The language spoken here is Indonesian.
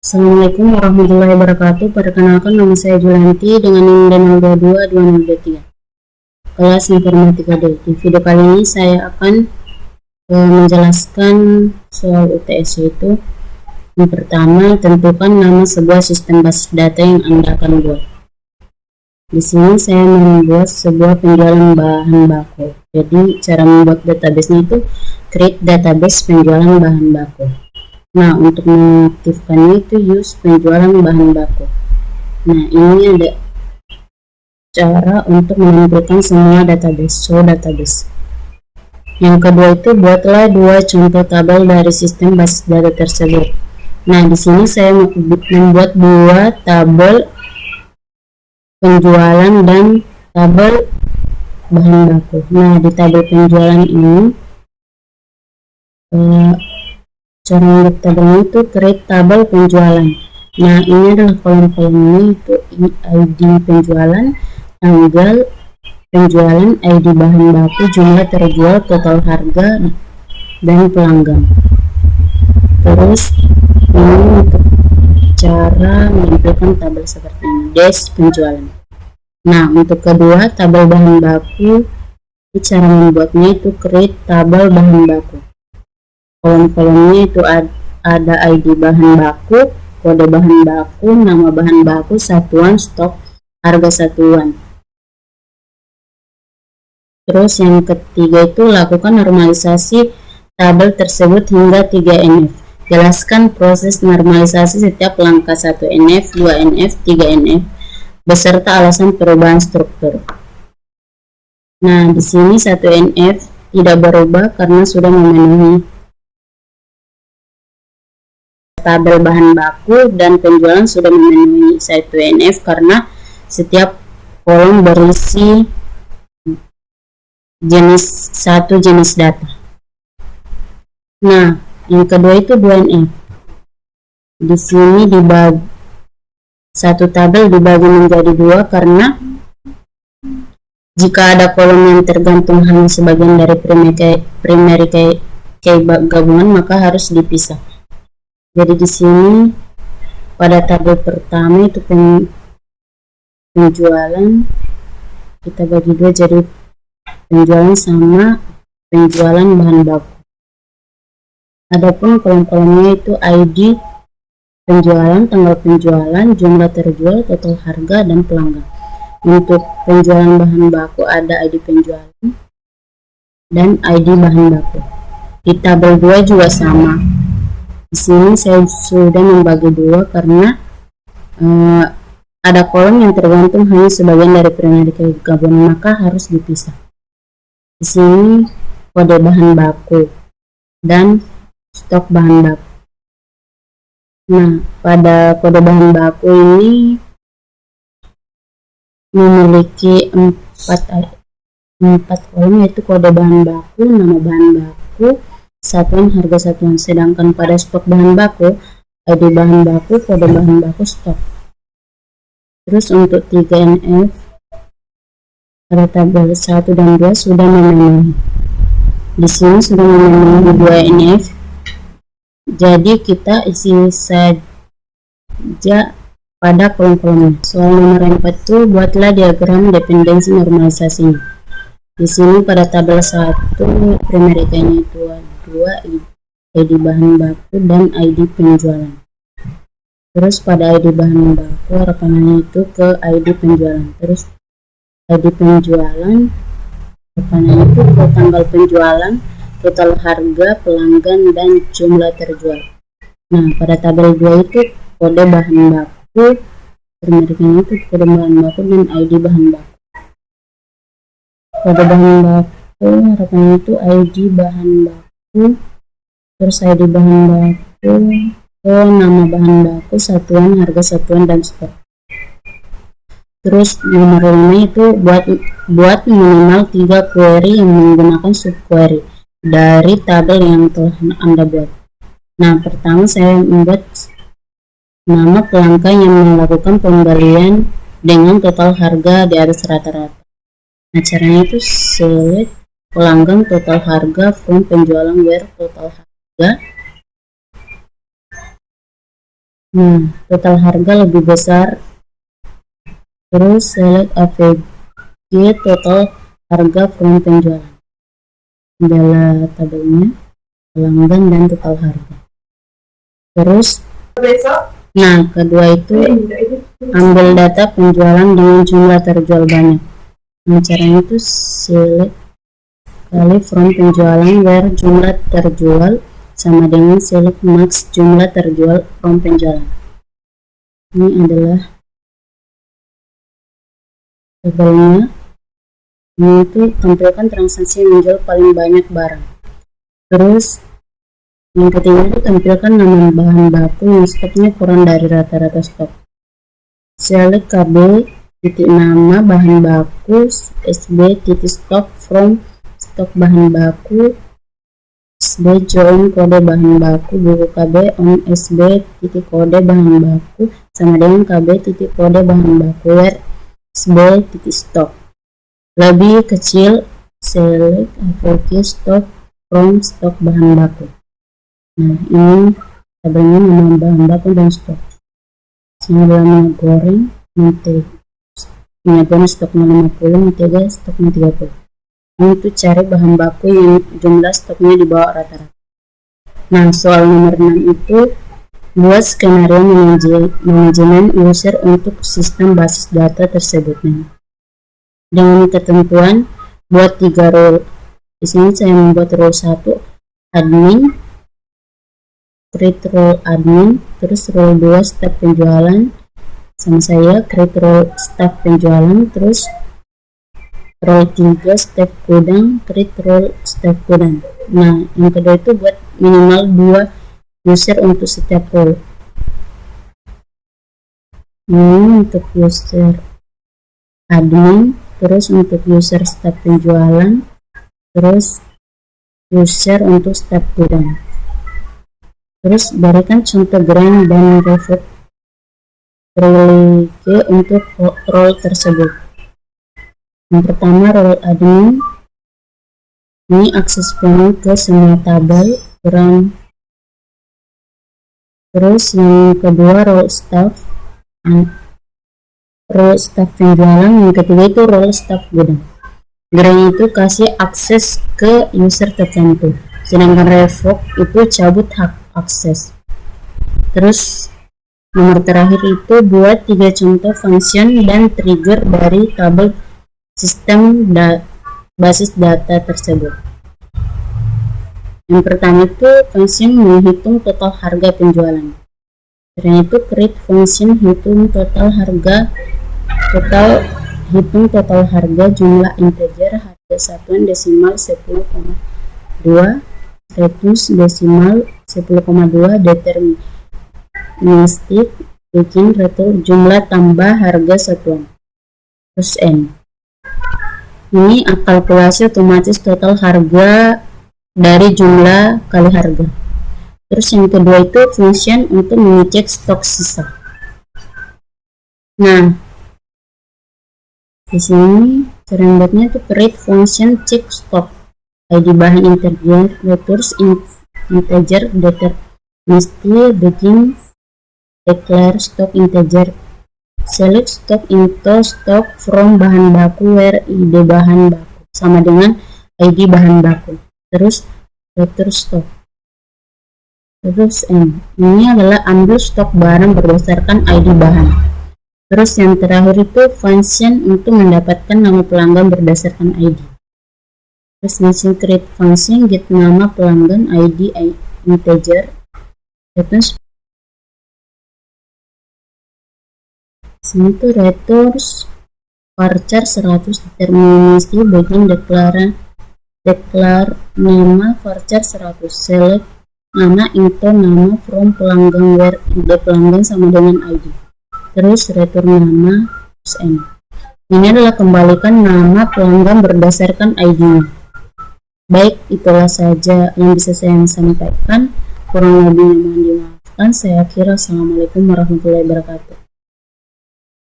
Assalamualaikum warahmatullahi wabarakatuh. Perkenalkan, nama saya Julianti dengan NIM dan 022 kelas Informatika D. Di video kali ini saya akan menjelaskan soal UTS, yaitu yang pertama, tentukan nama sebuah sistem basis data yang Anda akan buat. Di sini saya membuat sebuah penjualan bahan baku. Jadi cara membuat database-nya itu create database penjualan bahan baku. Nah, untuk mengaktifkannya itu use penjualan bahan baku. Nah, ini ada cara untuk mengumpulkan semua database, show database. Yang kedua itu buatlah dua contoh tabel dari sistem basis data tersebut. Nah, di sini saya membuat dua tabel penjualan dan tabel bahan baku. Nah, di tabel penjualan ini cara membuat tabelnya itu create tabel penjualan. Nah, ini adalah kolom-kolomnya, itu ID penjualan, tanggal penjualan, ID bahan baku, jumlah terjual, total harga, dan pelanggan. Terus ini untuk cara menampilkan tabel seperti ini, dash penjualan. Nah, untuk kedua tabel bahan baku, cara membuatnya itu create tabel bahan baku. Kolom-kolomnya itu ada ID bahan baku, kode bahan baku, nama bahan baku, satuan, stok, harga satuan. Terus yang ketiga itu lakukan normalisasi tabel tersebut hingga 3NF. Jelaskan proses normalisasi setiap langkah 1NF, 2NF, 3NF beserta alasan perubahan struktur. Nah, di sini 1NF tidak berubah karena sudah memenuhi tabel bahan baku, dan penjualan sudah memenuhi 1NF karena setiap kolom berisi satu jenis data. Nah, yang kedua itu 2NF. Di sini dibagi satu tabel dibagi menjadi dua karena jika ada kolom yang tergantung hanya sebagian dari primary key gabungan, maka harus dipisah. Jadi di sini pada tabel pertama itu penjualan kita bagi dua jadi penjualan sama penjualan bahan baku. Adapun kolom-kolomnya itu ID penjualan, tanggal penjualan, jumlah terjual, total harga, dan pelanggan. Untuk penjualan bahan baku ada ID penjualan dan ID bahan baku. Di tabel 2 juga sama. Di sini saya sudah membagi dua karena ada kolom yang tergantung hanya sebagian dari primary gabungan, maka harus dipisah. Di sini kode bahan baku dan stok bahan baku. Nah, pada kode bahan baku ini memiliki 4 kolom, yaitu kode bahan baku, nama bahan baku, satuan, harga satuan. Sedangkan pada stok bahan baku, ID bahan baku, kode bahan baku, stok. Terus untuk 3NF pada tabel 1 dan 2 sudah memenuhi. Di sini sudah memenuhi 2NF. Jadi kita isi saja pada kolom-kolomnya. Soal nomor 4 itu buatlah diagram dependensi normalisasinya. Di sini pada tabel 1 primary key-nya itu 2 ID bahan baku dan ID penjualan. Terus pada ID bahan baku harapannya itu ke ID penjualan. Terus ID penjualan harapannya itu ke tanggal penjualan, total harga, pelanggan, dan jumlah terjual. Nah, pada tabel 2 itu kode bahan baku, primary key-nya itu kode bahan baku dan ID bahan baku. Kode bahan baku harapannya itu ID bahan baku, terus ID bahan baku ke nama bahan baku, satuan, harga satuan, dan stok. Terus nomor 5 itu buat minimal 3 query yang menggunakan subquery dari tabel yang telah Anda buat. Nah, pertama saya membuat nama pelanggan yang melakukan pembelian dengan total harga di atas rata-rata. Nah, caranya itu select pelanggan total harga from penjualan where total harga Nah, total harga lebih besar. Terus select AVG total harga from penjualan. Adalah tabelnya, pelanggan dan total harga. Terus nah, kedua itu ambil data penjualan dengan jumlah terjual banyak. Nah, caranya itu select kali from penjualan where jumlah terjual sama dengan select max jumlah terjual from penjualan. Ini adalah tabelnya. Ini itu tampilkan transaksi yang menjual paling banyak barang. Terus yang ketiga itu tampilkan nama bahan baku yang stoknya kurang dari rata-rata stok. Select KB titik nama bahan baku SB titik stok from stok bahan baku SB join kode bahan baku buku KB on SB titik kode bahan baku sama dengan KB titik kode bahan baku where SB titik stok lebih kecil. Select AVG stok from stok bahan baku. Nah, ini tabelnya nama bahan baku dan stok. Sini minyak goreng, mentega, minyak goreng stoknya 50, mentega stoknya 30. Ini untuk cari bahan baku yang jumlah stoknya di bawah rata-rata. Nah, soal nomor 6 itu buat skenario manajemen user untuk sistem basis data tersebut. Dengan ketentuan buat 3 role. Di sini saya membuat role 1 admin, create role admin, terus role 2 staff penjualan, sama saya create role staff penjualan, terus role 3 staff gudang, create role staff gudang. Nah, yang kedua itu buat minimal 2 user untuk setiap role. Ini untuk user admin, terus untuk user staff penjualan, terus user untuk staff gudang. Terus berikan contoh grand dan revoke role untuk role tersebut. Yang pertama role admin, ini akses penuh ke semua tabel grand. Terus yang kedua role staff penjualan, yang ketiga itu role staff gudang. Grand itu kasih akses ke user tertentu, sedangkan revoke itu cabut hak akses. Terus nomor terakhir itu buat 3 contoh function dan trigger dari tabel sistem basis data tersebut. Yang pertama itu function menghitung total harga penjualan. Caranya itu create function hitung total harga jumlah integer harga satuan desimal 10,2 retus desimal 10,2 deterministik bikin return jumlah tambah harga satuan. Terus n ini kalkulasi otomatis total harga dari jumlah kali harga. Terus yang kedua itu function untuk mengecek stok sisa. Nah, di sini cara membuatnya itu create function check stock ID bahan integer returns integer deterministik begin declare stock integer select stock into stock from bahan baku where id bahan baku sama dengan id bahan baku, terus return stock. Terus n ini adalah ambil stok barang berdasarkan id bahan. Terus yang terakhir itu function untuk mendapatkan nama pelanggan berdasarkan id. Terus function create function get nama pelanggan id integer terus sini tuh returns varchar 100 deterministik bagian deklar nama varchar 100 select nama into nama from pelanggan where id pelanggan sama dengan id, terus return nama terus n. Ini adalah kembalikan nama pelanggan berdasarkan id-nya. Baik, itulah saja yang bisa saya sampaikan, kurang lebihnya mohon dimaafkan. Saya kira assalamualaikum warahmatullahi wabarakatuh.